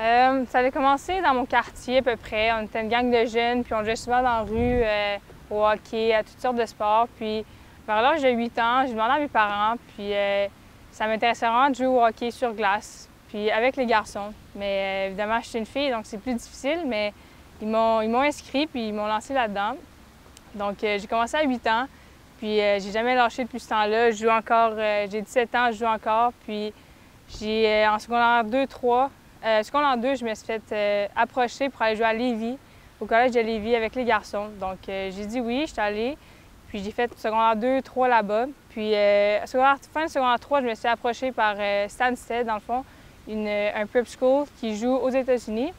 Ça avait commencé dans mon quartier à peu près. On était une gang de jeunes, puis on jouait souvent dans la rue, au hockey, à toutes sortes de sports. Puis vers l'âge de 8 ans, j'ai demandé à mes parents, puis ça m'intéressait vraiment de jouer au hockey sur glace, puis avec les garçons. Mais évidemment, je suis une fille, donc c'est plus difficile, mais ils m'ont inscrit, puis ils m'ont lancé là-dedans. Donc j'ai commencé à 8 ans, puis j'ai jamais lâché depuis ce temps-là. Je joue encore, j'ai 17 ans, je joue encore, puis en secondaire 2-3, secondaire 2, je me suis fait approcher pour aller jouer à Lévis, au collège de Lévis avec les garçons. Donc, j'ai dit oui, je suis allée. Puis, j'ai fait secondaire 2-3 là-bas. Puis, fin de secondaire 3, je me suis approchée par Stansted, dans le fond, un prep school qui joue aux États-Unis,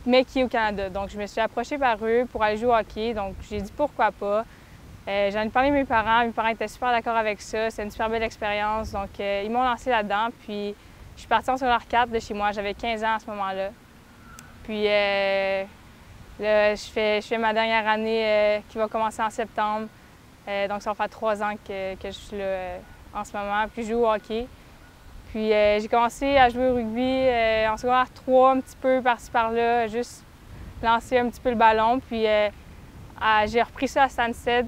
mais qui est au Canada. Donc, je me suis approchée par eux pour aller jouer au hockey. Donc, j'ai dit pourquoi pas. J'en ai parlé à mes parents étaient super d'accord avec ça. C'était une super belle expérience. Donc, ils m'ont lancé là-dedans. Puis, je suis partie en secondaire 4 de chez moi. J'avais 15 ans à ce moment-là. Puis là, je fais ma dernière année qui va commencer en septembre. Donc, ça va faire 3 ans que je suis là en ce moment. Puis, je joue au hockey. Puis, j'ai commencé à jouer au rugby en secondaire 3, un petit peu par-ci par-là, juste lancer un petit peu le ballon. Puis, j'ai repris ça à Stansted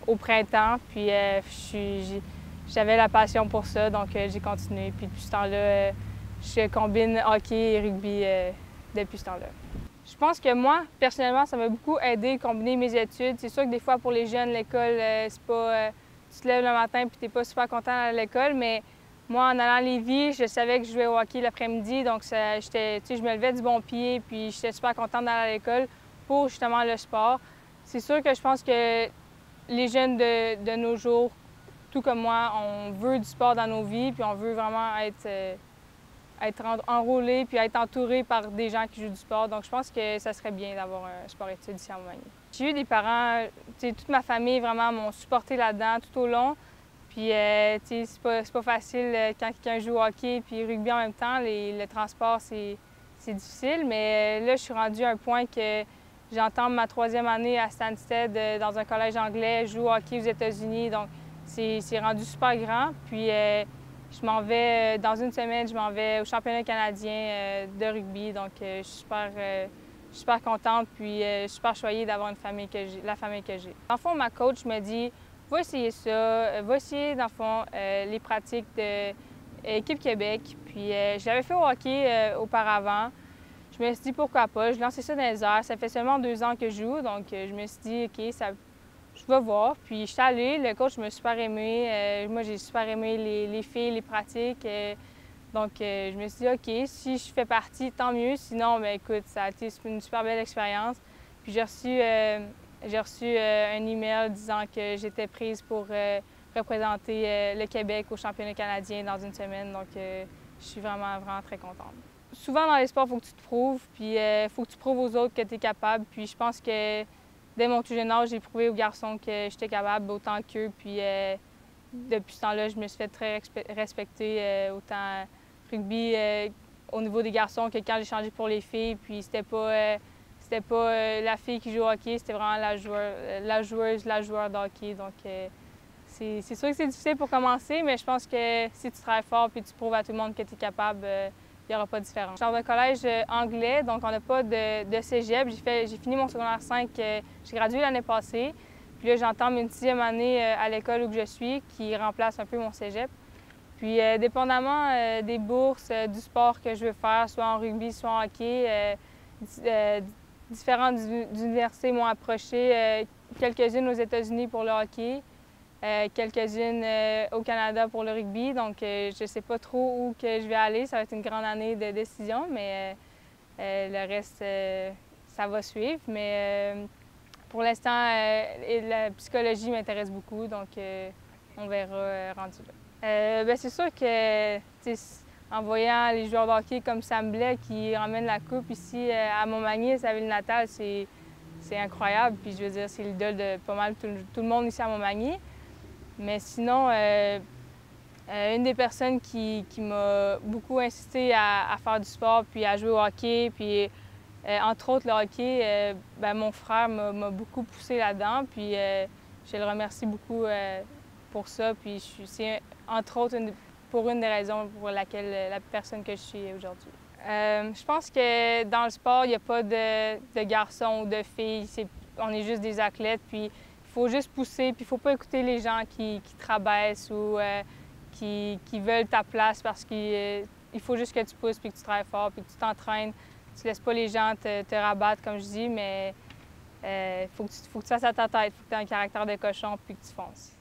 au printemps. Puis, j'avais la passion pour ça, donc j'ai continué. Puis depuis ce temps-là, je combine hockey et rugby depuis ce temps-là. Je pense que moi, personnellement, ça m'a beaucoup aidé à combiner mes études. C'est sûr que des fois, pour les jeunes, l'école, c'est pas... tu te lèves le matin et t'es pas super content à l'école, mais moi, en allant à Lévis, je savais que je jouais au hockey l'après-midi, donc je me levais du bon pied puis j'étais super contente d'aller à l'école pour justement le sport. C'est sûr que je pense que les jeunes de nos jours, tout comme moi, on veut du sport dans nos vies, puis on veut vraiment être enrôlé puis être entouré par des gens qui jouent du sport. Donc, je pense que ça serait bien d'avoir un sport-études ici à Montmagny. J'ai eu des parents, toute ma famille vraiment m'ont supporté là-dedans tout au long. Puis, c'est pas facile quand quelqu'un joue au hockey puis rugby en même temps. Le transport, c'est difficile. Mais là, je suis rendue à un point que j'entame ma 3e année à Stansted dans un collège anglais, je joue au hockey aux États-Unis. Donc, c'est rendu super grand. Puis, je m'en vais, dans une semaine, je m'en vais au championnat canadien de rugby. Donc, je suis super contente, puis je suis super choyée d'avoir la famille que j'ai. Dans le fond, ma coach me dit, va essayer ça, va essayer, dans le fond, les pratiques de Équipe Québec. Puis, je l'avais fait au hockey auparavant. Je me suis dit, pourquoi pas? Je lançais ça dans les airs. Ça fait seulement 2 ans que je joue, donc je me suis dit, OK, je vais voir. Puis je suis allée, le coach m'a super aimé. Moi, j'ai super aimé les filles, les pratiques. Donc, je me suis dit, OK, si je fais partie, tant mieux. Sinon, bien, écoute, ça a été une super belle expérience. Puis j'ai reçu un email disant que j'étais prise pour représenter le Québec au championnat canadien dans une semaine. Donc, je suis vraiment, vraiment très contente. Souvent, dans les sports, il faut que tu te prouves, puis il faut que tu prouves aux autres que tu es capable. Puis je pense que dès mon tout jeune âge, j'ai prouvé aux garçons que j'étais capable autant qu'eux. Puis depuis ce temps-là, je me suis fait très respecter, autant rugby au niveau des garçons que quand j'ai changé pour les filles. Puis c'était pas la fille qui joue au hockey, c'était vraiment la joueur de hockey. Donc c'est sûr que c'est difficile pour commencer, mais je pense que si tu travailles fort et tu prouves à tout le monde que tu es capable, il n'y aura pas de différence. Je suis dans un collège anglais, donc on n'a pas de cégep. J'ai fini mon secondaire 5, j'ai gradué l'année passée. Puis là, j'entame une 6e année à l'école où je suis, qui remplace un peu mon cégep. Puis, dépendamment des bourses, du sport que je veux faire, soit en rugby, soit en hockey, différentes universités m'ont approché, quelques-unes aux États-Unis pour le hockey, quelques-unes au Canada pour le rugby. Donc, je ne sais pas trop où que je vais aller. Ça va être une grande année de décision, mais le reste, ça va suivre. Mais pour l'instant, la psychologie m'intéresse beaucoup, donc on verra rendu là. Bien, c'est sûr que, en voyant les joueurs de hockey comme Sam Blais qui emmènent la coupe ici à Montmagny, sa ville natale, c'est incroyable. Puis je veux dire, c'est l'idole de pas mal tout le monde ici à Montmagny. Mais sinon, une des personnes qui m'a beaucoup incité à faire du sport, puis à jouer au hockey, puis entre autres le hockey, bien, mon frère m'a beaucoup poussé là-dedans, puis je le remercie beaucoup pour ça. Puis c'est entre autres une des raisons pour laquelle la personne que je suis aujourd'hui. Je pense que dans le sport, il n'y a pas de garçons ou de filles. On est juste des athlètes, puis il faut juste pousser, puis il ne faut pas écouter les gens qui te rabaissent ou qui veulent ta place parce qu'il faut juste que tu pousses, puis que tu travailles fort, puis que tu t'entraînes. Tu ne laisses pas les gens te rabattre, comme je dis, mais il faut que tu fasses à ta tête, il faut que tu aies un caractère de cochon, puis que tu fonces.